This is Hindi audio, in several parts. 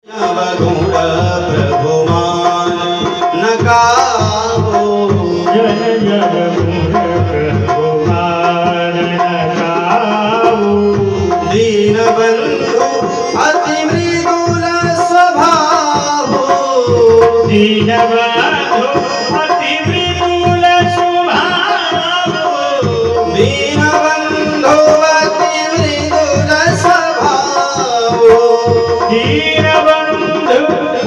अवगुण प्रभुमान न गावो, जन जन गुण प्रभुमान न गावो। दीन बंधु अति मृदुल स्वभाव, दीन बंधु अति मृदुल स्वभाव, दीन बंधु अति मृदुल स्वभाव, दीन बंधु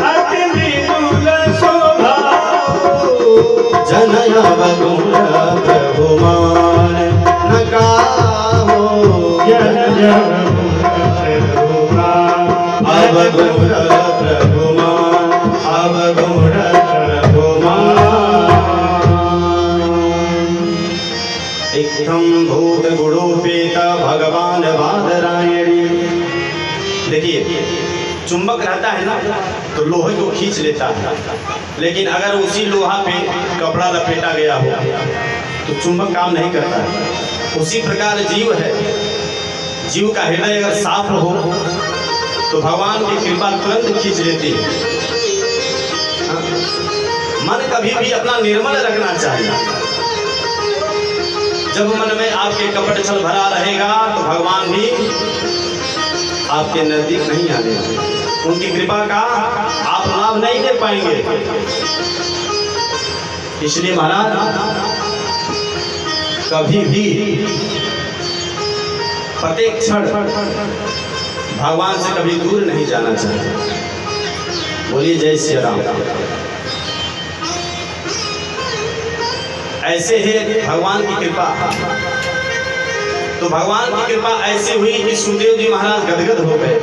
अति मृदुल स्वभाव। जन अवगुण प्रभुमान न गावो, जन जन गुण प्रभुमान अवगुण प्रभुमान, अवगुण प्रभुमान। इत्थं भूत गुणोपेत भगवान बादरायणी। देखिए, चुंबक रहता है ना तो लोहे को खींच लेता है, लेकिन अगर उसी लोहा पे कपड़ा लपेटा गया हो तो चुंबक काम नहीं करता है। उसी प्रकार जीव है, जीव का हृदय अगर साफ हो तो भगवान की कृपा तुरंत खींच लेती है। मन कभी भी अपना निर्मल रखना चाहिए। जब मन में आपके कपट छल भरा रहेगा तो भगवान भी आपके नजदीक नहीं आने वाले, उनकी कृपा का आप लाभ नहीं दे पाएंगे। इसलिए महाराज कभी भी प्रत्येक क्षण भगवान से कभी दूर नहीं जाना चाहिए। बोलिए जय श्री राम। ऐसे है भगवान की कृपा। तो भगवान की कृपा ऐसे हुई कि सुखदेव जी महाराज गदगद हो गए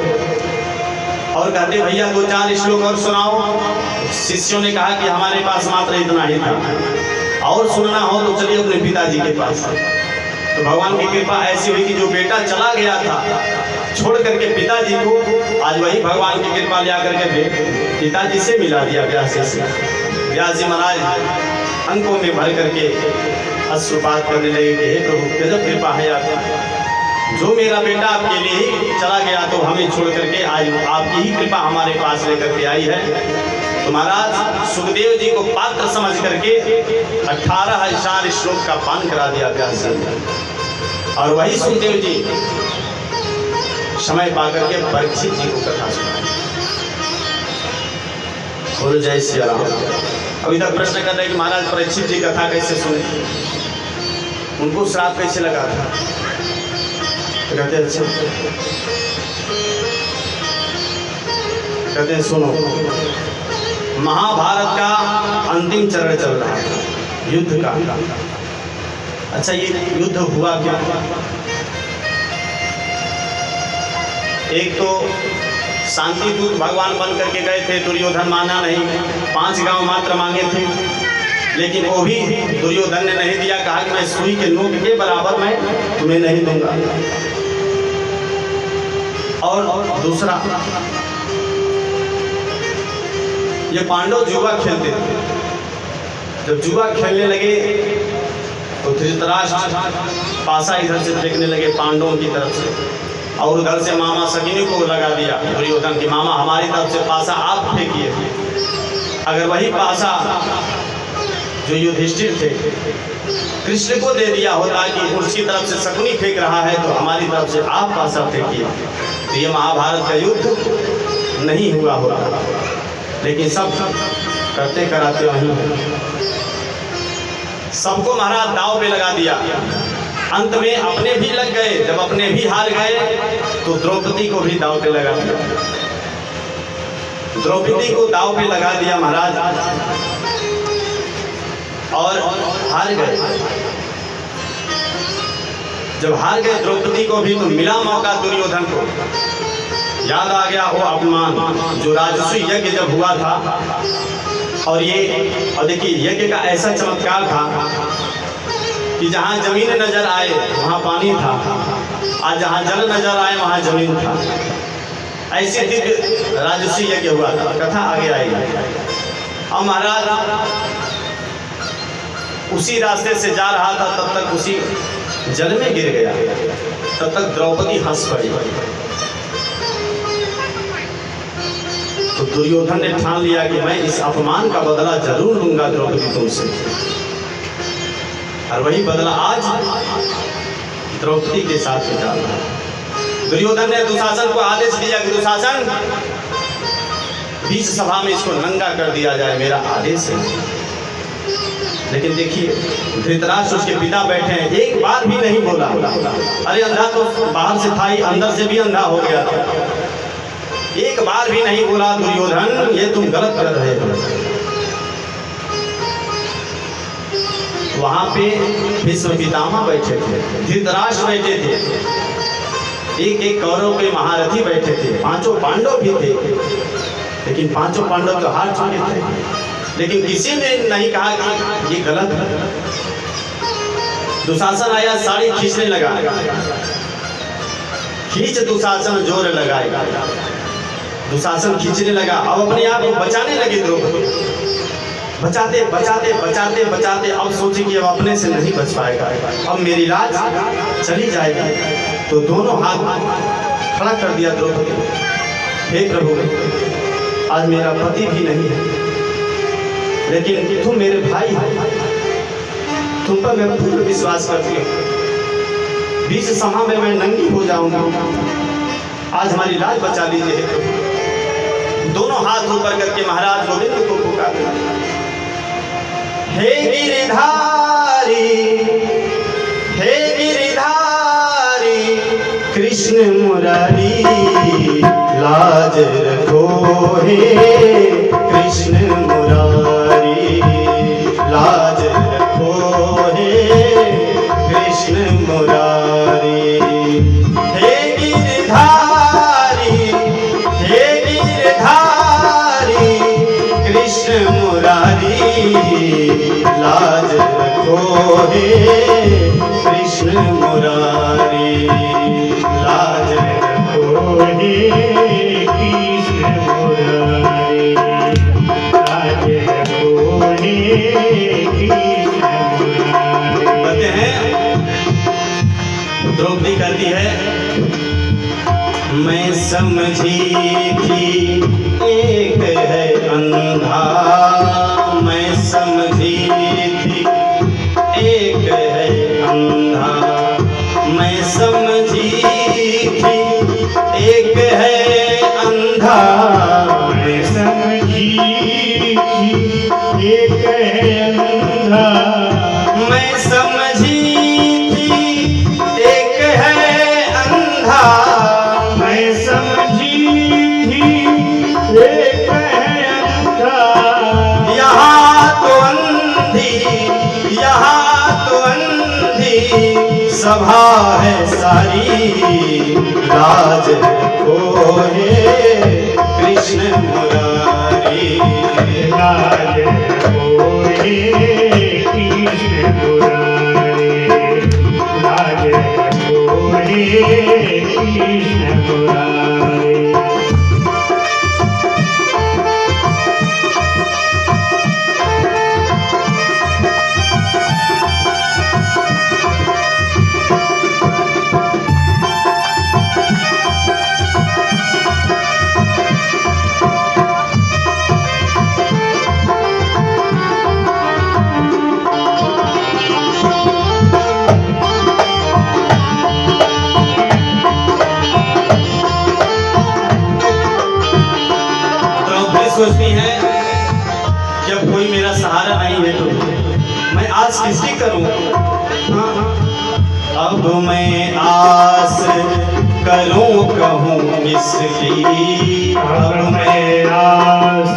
और कहते भैया 2-4 श्लोक और सुनाओ। शिष्यों ने कहा कि हमारे पास मात्र इतना ही था, और सुनना हो तो चलिए अपने पिताजी के पास। तो भगवान की कृपा ऐसी हुई कि जो बेटा चला गया था छोड़ करके पिताजी को, आज वही भगवान की कृपा ले आकर के पिताजी से मिला दिया व्यास जी। व्यास जी महाराज अंकों में भर करके अश्रुपात करने लगे कि हे प्रभु गजब कृपा है आपकी, जो मेरा बेटा आपके लिए ही चला गया तो हमें छोड़ करके आज आपकी ही कृपा हमारे पास लेकर के आई है। तो महाराज सुखदेव जी को पात्र समझ करके 18,000 श्लोक का पान करा दिया व्यास जी। और वही सुखदेव जी समय पा करके परीक्षित जी को कथा सुनाई। बोलो जय श्री राम। अभी तक प्रश्न कर रहे कि महाराज परीक्षित जी कथा कैसे सुने, उनको श्राप कैसे लगा था? तो कहते अच्छा, कहते हैं सुनो, महाभारत का अंतिम चरण चल रहा है युद्ध का। अच्छा ये युद्ध हुआ क्या? एक तो शांति दूत भगवान बन करके गए थे, दुर्योधन माना नहीं, 5 गांव मात्र मांगे थे, लेकिन वो भी दुर्योधन ने नहीं दिया। कहा कि मैं सुई के नोक के बराबर मैं तुम्हें नहीं दूंगा। और दूसरा, ये पांडव जुआ खेलते थे। जब जुआ खेलने लगे तो धृतराष्ट्र पासा इधर से फेंकने लगे पांडवों की तरफ से, और उधर से मामा सकिनी को लगा दिया दुर्योधन की, मामा हमारी तरफ से पासा आप फेंकिए। अगर वही पासा जो युधिष्ठिर थे कृष्ण को दे दिया होता कि उसकी तरफ से शकुनी फेंक रहा है तो हमारी तरफ से आप पासा फेंकिए, तो ये महाभारत का युद्ध नहीं हुआ होता। लेकिन सब करते कराते वहीं सबको महाराज दाव पे लगा दिया। अंत में अपने भी लग गए। जब अपने भी हार गए तो द्रौपदी को भी दाव पे लगा दिया। द्रौपदी को दाव पे लगा दिया महाराज और हार गए। जब हार गए द्रौपदी को भी, तो मिला मौका दुर्योधन को। याद आ गया वो अपमान जो राजसूय यज्ञ जब हुआ था। और देखिए यज्ञ का ऐसा चमत्कार था कि जहाँ जमीन नजर आए वहाँ पानी था, और जहाँ जल नजर आए वहाँ जमीन था। ऐसे दिव्य राजसूय यज्ञ हुआ था। कथा आगे आएगी। और महाराज उसी रास्ते से जा रहा था, तब तक उसी जल में गिर गया। तब तक द्रौपदी हंस पड़ी। तो दुर्योधन ने ठान लिया कि मैं इस अपमान का बदला जरूर लूंगा द्रौपदी तुमसे। और वही बदला आज द्रौपदी के साथ निकाला। दुर्योधन ने दुशासन को आदेश दिया कि दुशासन, बीच सभा में इसको नंगा कर दिया जाए, मेरा आदेश है। लेकिन देखिए धृतराष्ट्र उसके पिता बैठे हैं, एक बार भी नहीं बोला। अरे अंधा तो बाहर से था ही, अंदर से भी अंधा हो गया था। एक बार भी नहीं बोला दुर्योधन ये तुम गलत कर रहे हो। वहां पे भीष्म पितामह बैठे थे, धृतराष्ट्र बैठे थे, एक एक कौरव के महारथी बैठे थे, पांचों पांडव भी थे। लेकिन पांचों पांडव तो हार चुके थे, लेकिन किसी ने नहीं कहा कि ये गलत है। दुशासन आया, साड़ी खींचने लगा, खींच दुशासन जोर लगाएगा। दुशासन खींचने लगा, अब अपने आप को बचाने लगे द्रौपदी। बचाते बचाते बचाते बचाते अब सोचे कि अब अपने से नहीं बच पाएगा, अब मेरी लाज चली जाएगी। तो दोनों हाथ खड़ा कर दिया द्रौपदी, हे प्रभु आज मेरा पति भी नहीं है, लेकिन तुम मेरे भाई हो, तुम पर मैं पूर्ण विश्वास करती हूँ। बीच सभा में मैं नंगी हो जाऊंगी, आज हमारी लाज बचा लीजिए। दोनों हाथ ऊपर करके महाराज गोविंद को पुकारे, हे गिरिधारी, हे गिरिधारी कृष्ण मुरारी, लाज रखो हे कृष्ण मुरारी, लाज रखो हे कृष्ण मुरारी। हे गिरधारी, हे गिरधारी कृष्ण मुरारी, लाज रखो हे कृष्ण मुरारी, लाज रखो हे कृष्ण मुरारी, लाज रखो हे कृष्ण मुरारी। कहते हैं द्रौपदी कहती है मैं समझी थी एक है अंधा, मैं समझी थी एक है अंधा, मैं समझी थी एक है अंधा, मैं समझी थी एक है अंधा, मैं समझी थी एक है अंधा, मैं समझी थी एक है अंधा, यहाँ तो अंधी, यहाँ तो अंधी सभा है सारी, लाज रखो हे कृष्ण मुरारी, लाज रखो हे कृष्ण मुरारी, लाज रखो हे कृष्ण मुरारी। सोचती है जब कोई मेरा सहारा नहीं है तो मैं आस किसकी करूं। अब मैं आस करूं कहूं किसकी, अब मैं आस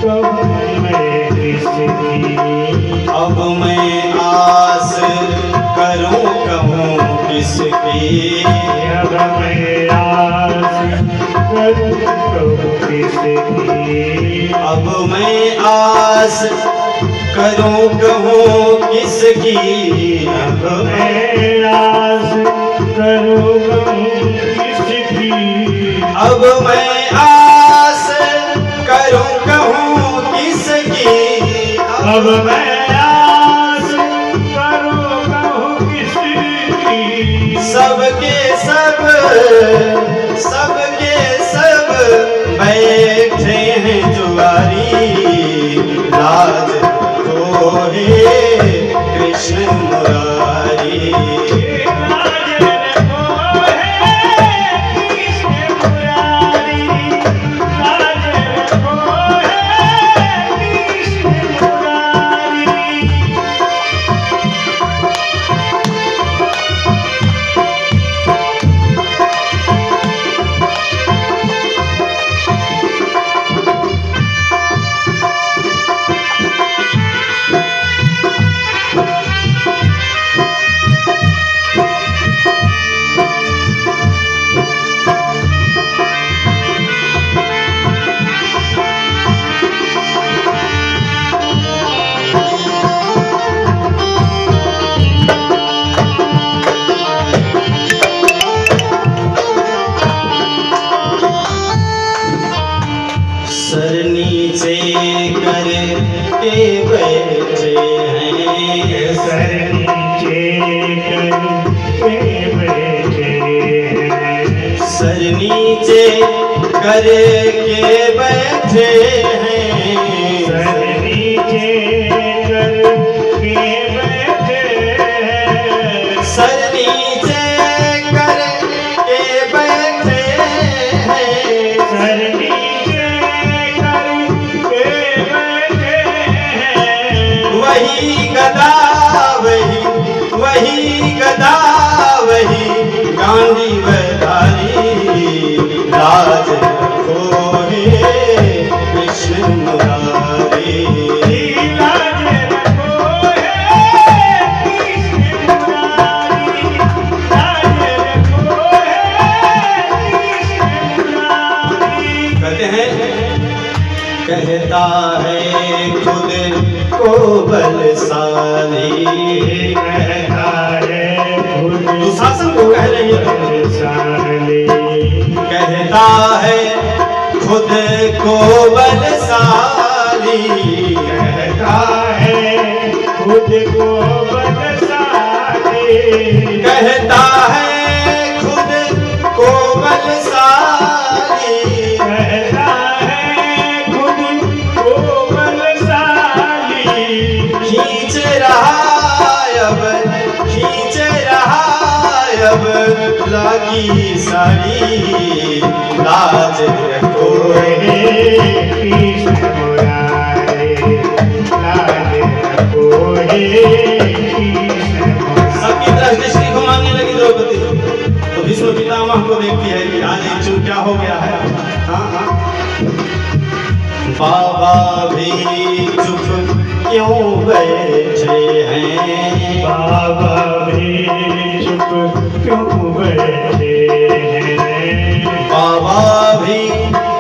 कहूं मैं किसकी, अब मैं आस करूं कहूं किसकी, अब मैं आस करूं कहूं किसकी, अब मैं आस करूं कहूं किसकी, अब मैं आस करूं कहूं किसकी, अब मैं आस करूं कहूं किसकी, अब मैं आस करूं कहूं किसकी, सबके सब, सबके सब बैठे सर नीचे करके बैठे हैं, सर नीचे करके बैठे हैं, सर नीचे करके बैठे हैं, सर नीचे करके बैठे हैं, सर नीचे करके बैठे हैं, सर नीचे करके बैठे हैं, वही गदा वही गदा वही गांधी बधारी, लाज रखो हे कृष्ण मुरारी, लाज रखो हे कृष्ण मुरारी, लाज रखो हे कृष्ण मुरारी। कहते हैं कहता है खुद को बलशाली, कहता है खुद दुशासन को कह रही है, बलशाली, कहता है खुद को बलशाली, कहता है खुद को बलशाली, कहता है खुद को बलशाली, कहता है खुद को बलशाली, खींच रहा अब लागी साड़ी, लाज रखो हे कृष्ण मुरारी, लाज रखो हे कृष्ण मुरारी। सबकी तरफ दृष्टि घुमाने लगी द्रौपदी, तो भीष्म पितामह को देखती है कि आज एक चूक क्या हो गया है। हाँ बाबा भी चुप क्यों बैठे हैं, बाबा भी चुप क्यों बैठे हैं, बाबा भी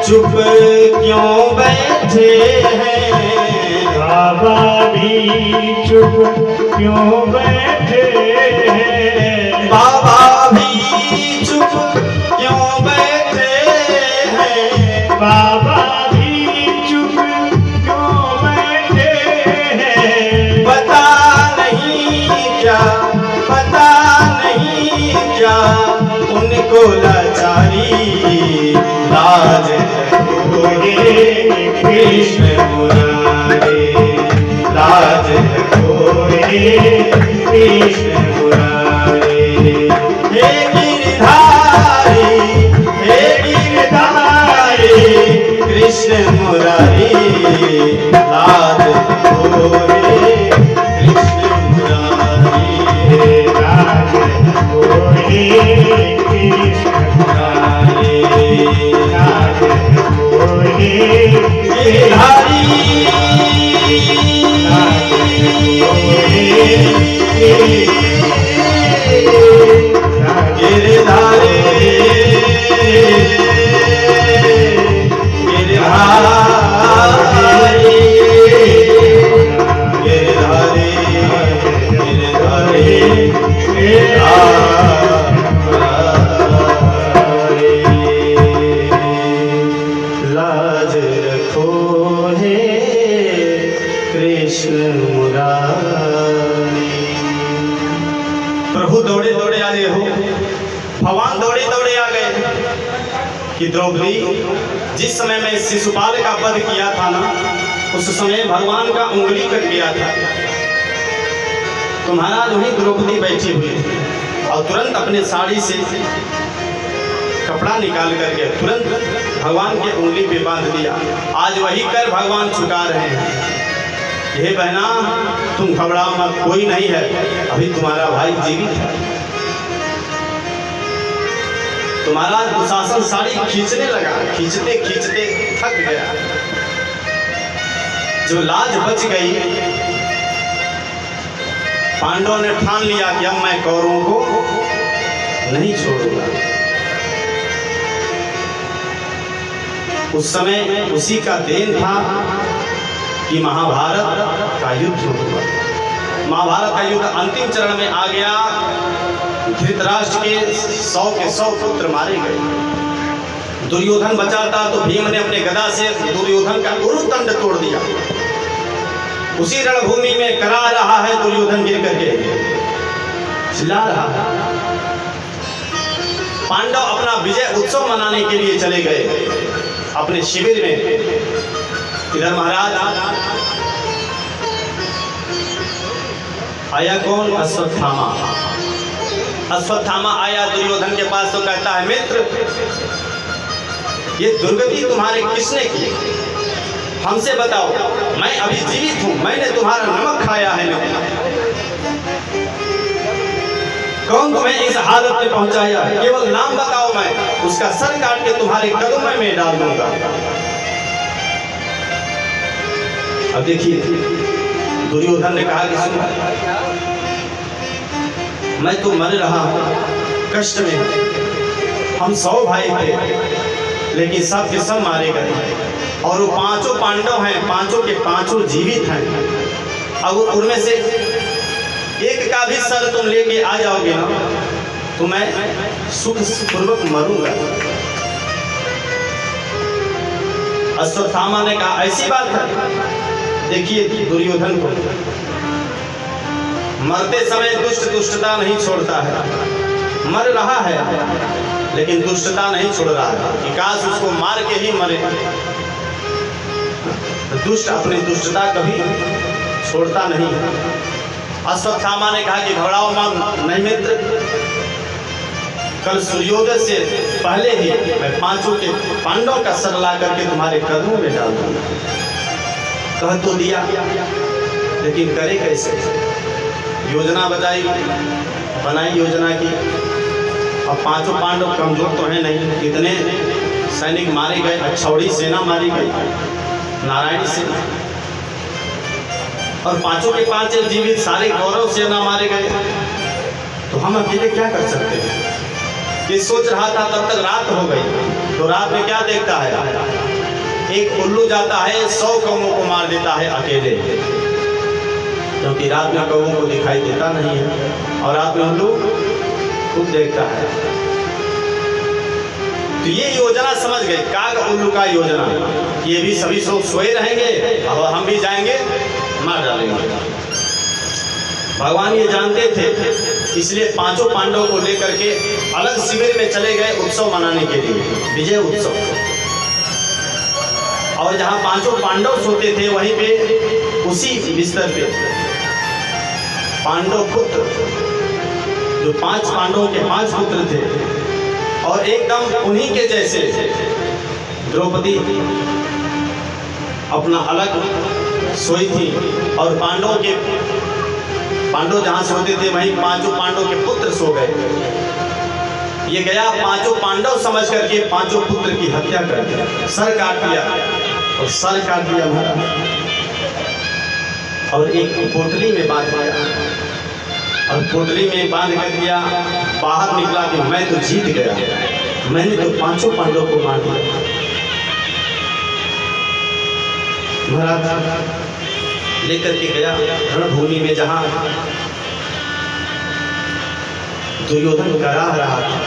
चुप क्यों बैठे हैं, बाबा भी चुप क्यों बैठे हैं, बाबा भी चुप क्यों बैठे हैं, बाबा भी चुप क्यों बैठे हैं, पता नहीं क्या उनको लाचारी, लाज रखो हे कृष्ण मुरारी, लाज रखो हे कृष्ण मुरारी, हे गिरधारी कृष्ण मुरारी, लाज रखो हे कृष्ण मुरारी, लाज रखो हे कृष्ण मुरारी, लाज रखो हे गिरधारी गिरधारी लाज रखो हे कृष्ण मुरारी। प्रभु दौड़े दौड़े आ गए हो, भगवान दौड़े दौड़े आ गए कि द्रौपदी, जिस समय मैं शिशुपाल का वध किया था ना, उस समय भगवान का उंगली कट गया था। तुम्हारा जो ही द्रौपदी बैठी हुई थी और तुरंत अपने साड़ी से कपड़ा निकाल करके तुरंत भगवान के उंगली पे बांध दिया। आज वही कर भगवान चुका रहे हैं। हे बहना, तुम घबराओ मत, कोई नहीं है, अभी तुम्हारा भाई जीवित है। तुम्हारा दुशासन साड़ी खींचने लगा, खींचते खींचते थक गया। जो लाज बच गई, पांडवों ने ठान लिया कि अब मैं कौरवों को नहीं छोड़ूंगा। उस समय उसी का देन था कि महाभारत का युद्ध हुआ। महाभारत का युद्ध अंतिम चरण में आ गया। धृतराष्ट्र के 100 के 100 पुत्र मारे गए। दुर्योधन बचा था तो भीम ने अपने गदा से दुर्योधन का उरुतंड तोड़ दिया। उसी रणभूमि में करा रहा है दुर्योधन गिर करके चिल्ला रहा है। पांडव अपना विजय उत्सव मनाने के लिए चले गए अपने शिविर में। इधर महाराज आया कौन? अश्वत्थामा। अश्वत्थामा आया दुर्योधन के पास तो कहता है, मित्र ये दुर्गति तुम्हारे किसने की? हमसे बताओ, मैं अभी जीवित हूं, मैंने तुम्हारा नमक खाया है। कौन तुम्हें इस हालत में पहुंचाया? केवल नाम बताओ, मैं उसका सर काट के तुम्हारे कदम में डाल दूंगा। अब देखिए दुर्योधन ने कहा कि सुनो, मैं तो मर रहा हूं कष्ट में। हम 100 भाई थे लेकिन सब के सब मारे गए और वो 5 पांडव हैं, 5 के 5 जीवित हैं। अब उनमें से एक का भी सर तुम लेके आ जाओगे ना तो मैं सुख पूर्वक मरूंगा। अश्वत्थामा ने कहा ऐसी बात है? देखिए दुर्योधन को मरते समय दुष्टता नहीं छोड़ता है। मर रहा है लेकिन दुष्टता नहीं छोड़ रहा है कि काश उसको मार के ही मरे। दुष्ट अपनी दुष्टता कभी छोड़ता नहीं है। अश्वत्थामा ने कहा कि घबराओ मत नहीं मित्र, कल सूर्योदय से पहले ही मैं 5 के पांडवों का सर ला करके तुम्हारे कदमों में डाल दूंगा। कह तो दिया लेकिन करे कैसे? योजना बनाई योजना की। अब 5 पांडव कमजोर तो है नहीं, कितने सैनिक मारे गए, अक्षौड़ी सेना मारी गई, नारायणी सेना, और 5 के 5 जीवित, सारे गौरव सेना मारे गए। तो हम अकेले क्या कर सकते हैं? ये सोच रहा था तब तक रात हो गई। तो रात में क्या देखता है? एक उल्लू जाता है 100 कौवों को मार देता है अकेले, क्योंकि रात में कौवों को दिखाई देता नहीं है और रात में उल्लू खुद देखता है। तो ये योजना समझ गए, काग उल्लू का योजना। ये भी सभी लोग सोए रहेंगे और हम भी जाएंगे मार डालेंगे। भगवान ये जानते थे, इसलिए 5 पांडवों को लेकर के अलग शिविर में चले गए उत्सव मनाने के लिए, विजय उत्सव। और जहां 5 पांडव सोते थे वहीं पे उसी बिस्तर पे पांडव पुत्र, जो 5 पांडवों के 5 पुत्र थे और एकदम उन्हीं के जैसे द्रौपदी अपना अलग सोई थी। और पांडव जहां सोते थे वहीं 5 पांडव के पुत्र सो गए। ये गया 5 पांडव समझ करके 5 पुत्र की हत्या कर दिया, सर काट दिया और सर काट दिया महाराज। और एक पोटली में बांध दिया और पोटली में बांध कर दिया। बाहर निकला कि मैं तो जीत गया, मैंने तो 5 पांडव को मार दिया। महाराज लेकर के गया रणभूमि में जहां दुर्योधन कराह रहा था।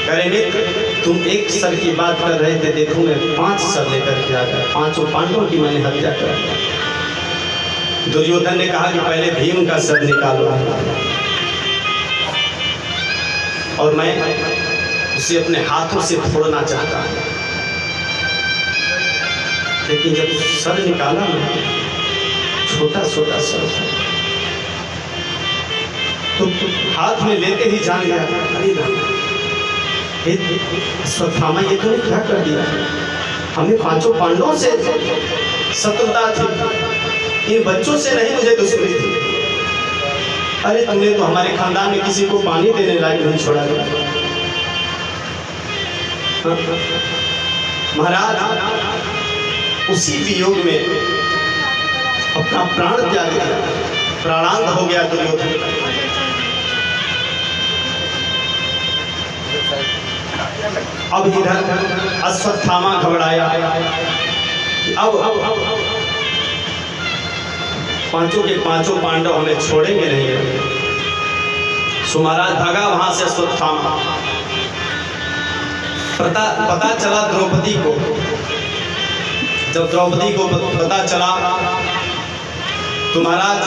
करे मित्र तुम एक सर की बात कर रहे थे, देखो मैं 5 सर लेकर के आ गया, 5 पांडवों की मैंने हत्या कर दी। दुर्योधन ने कहा कि पहले भीम का सर निकालो और मैं उसे अपने हाथों से फोड़ना चाहता हूं। लेकिन जब सर निकाला ना, छोटा छोटा सर था, तो हाथ में लेते ही जान गया, अरे अश्वत्थामा ये तुमने क्या कर दिया? हमें 5 पांडवों से शत्रुता थी, इन बच्चों से नहीं मुझे दुश्मनी थी। अरे तुमने तो हमारे खानदान में किसी को पानी देने लायक नहीं छोड़ा गया। महाराज उसी वियोग में अपना प्राण त्याग दिया, प्राणांत हो गया दुर्योधन। अब इधर अश्वत्थामा घबराया कि अब 5 के 5 पांडव हमें छोड़ेंगे नहीं। सो महाराज भागा वहां से अश्वत्थामा पता चला द्रौपदी को, जब द्रौपदी को पता चला तो महाराज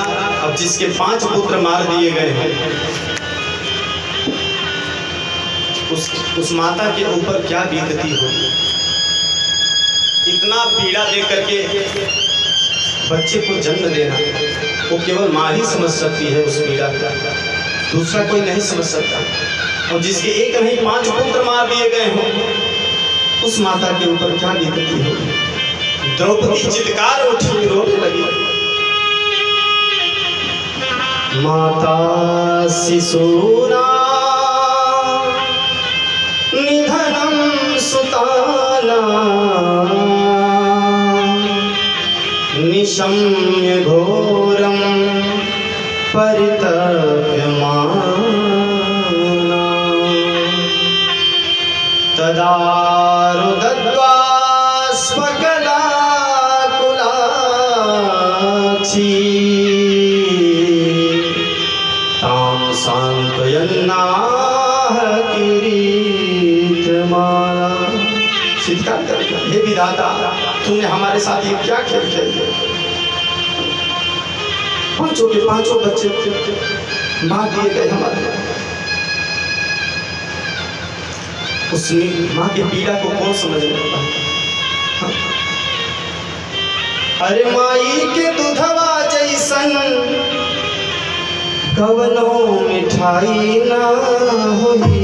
अब जिसके 5 पुत्र मार दिए गए हैं उस माता के ऊपर क्या बीतती होगी। इतना पीड़ा दे करके बच्चे को जन्म देना वो केवल माँ ही समझ सकती है उस पीड़ा का, दूसरा कोई नहीं समझ सकता। और जिसके एक नहीं 5 पुत्र मार दिए गए हों उस माता के ऊपर क्या बीतती होगी। द्रौपदी चित्कार उठी, रोने लगी। माता शिशूना निधनं सुताना निशम्य घोरं परितप्यमाना तदा रुदद्वा स्वकलाकुलाक्षी तां सांत्वयन्नाह किरीटमाला। चित्कार करके, हे विधाता तुमने हमारे साथ ये क्या खेल खेल दिया। 5 के 5 बच्चे मार दिए गए हमारे। उसमें माँ की पीड़ा को कौन समझ लेता है। अरे माई के दूधवा जैसन कवनो मिठाई ना होई,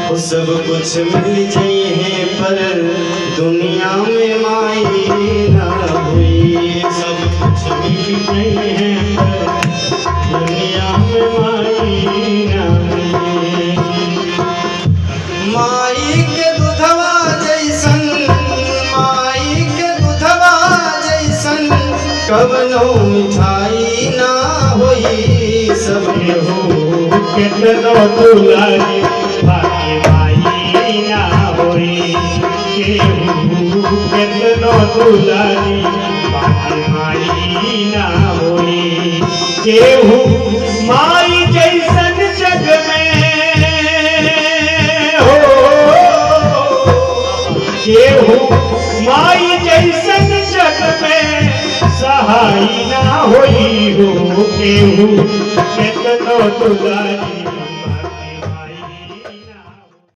वो सब कुछ मिल जाए पर दुनिया में माई ना हुई। सब कुछ मिल जाए पर दुनिया में माई ना हुई। माई के दूधवा जैसन, माई के दूधवा जैसन कवनो मिठाई ना होई। सब केहू केतनो दुलारी बाकी माई ना होई। केहू केतनो दुलारी बाकी माई ना होई। केहू माई जैसन जग में हो, केहू माई जैसन जग में सहाय ना होई हो। केहू केतनो दुलारी